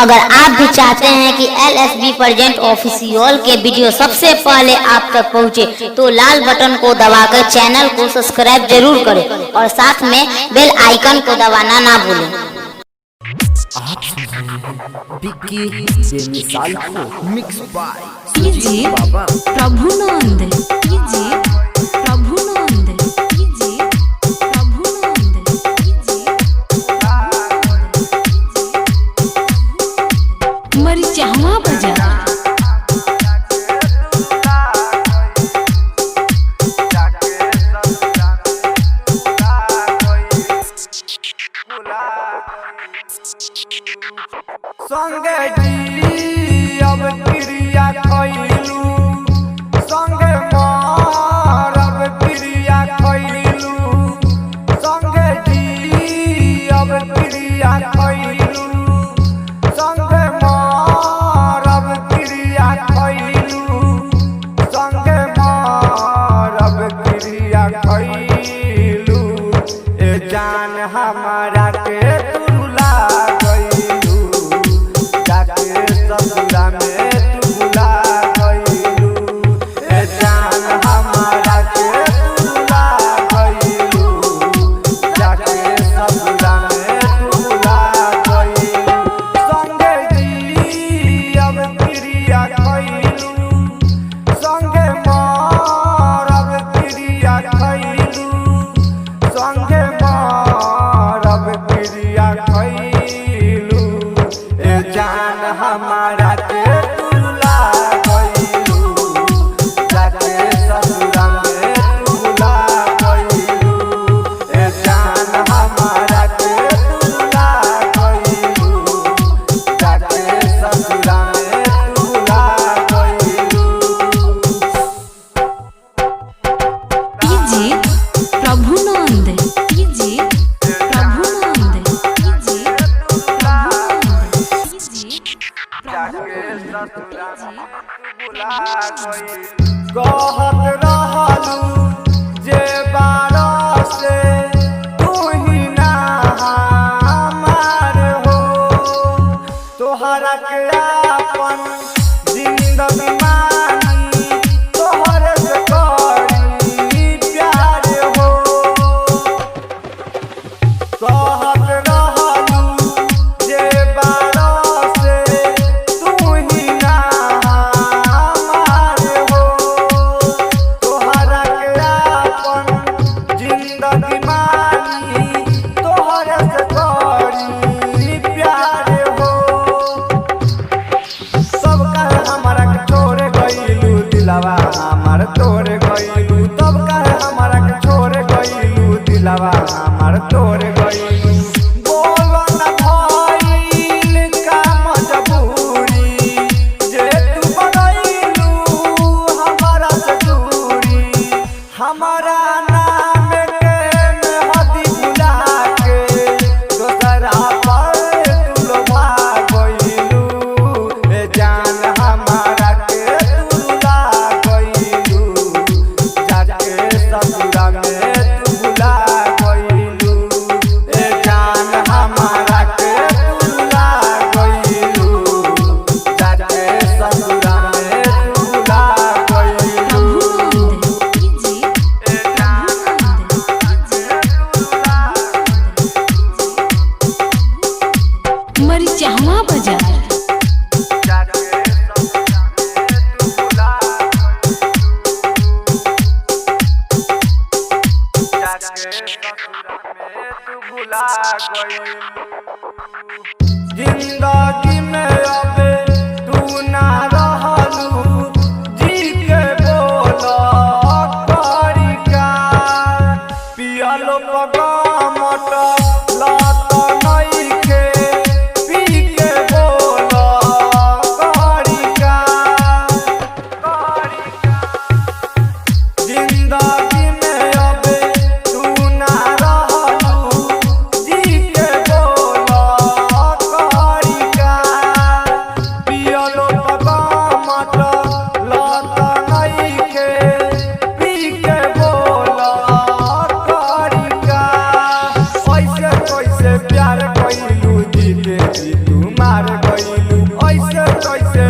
अगर आप भी चाहते हैं कि LSB प्रेजेंट ऑफिशियल के वीडियो सबसे पहले आप तक पहुंचे तो लाल बटन को दबाकर चैनल को सब्सक्राइब जरूर करें और साथ में बेल आइकन को दबाना ना भूलें। आप सुन रहे हैं बिक्की बेमिसाल को मिक्स बाय सुजीत बाबा प्रभुनंद मरिचहवा बाजार संगे जी अब क्रिया खइलू संगे मार अब क्रिया खइलू संगे जी अब क्रिया खइलू संगे मार अब क्रिया खइलू संगे मार अब क्रिया खइलू ए जान हमारा के तुला ससुरा में तू भुला गइलू ए जान हमारा के भुला गइलू जाके ससुरा में तू भुला गइलू संगे जी अब क्रिया खइलू संगे मार अब क्रिया खइलू संगे मार अब क्रिया खइलू ए जान हमारा के तुला गइलू जाके ससुरा में तुला गइलू ए जान हमारा के तुला गइलू जाके ससुरा में तुला गइलू प्रभुनंद कहत रहलू जे बारह से तू ही ना हमार हो तोहरा के अपन जिंदगी मानी तोहरे से करी प्यार हो कहत रहलू जे बारह से तू ही ना हमार हो तोहरा के अपन जिंदगी मानी तोहरे से करी प्यार हो सब कहे हमारा के छोड़ गइलू दिलवा हमार तोड़ गइलू तब कहे हमारा के छोड़ गइलू दिलवा हमार तोड़ गइलू बोलो ना भइल का मजबूरी जे तू बनइलू हमारा से दूरी हमारा नाम के मेहदी भुला के दोसरा पर तू लोभा गइलू ए जान हमारा के तुला गइलू जाके ससुरा में तू भुला गइलू ए जान हमारा के तुला गइलू जाके ससुरा में तू भुला गइलू ए जान मरिचहवा बाजार जाके ससुरा में तू भुला जाके ससुरा में तू भुला गइलू जिंदगी में अब तू ना रहलू जी के बोला करी का पियलो पगामट लत नइखे पी के बोला करी का जिंदगी में अब तू ना रहलू जी के बोला करी का हार गइलू ऐसे कैसे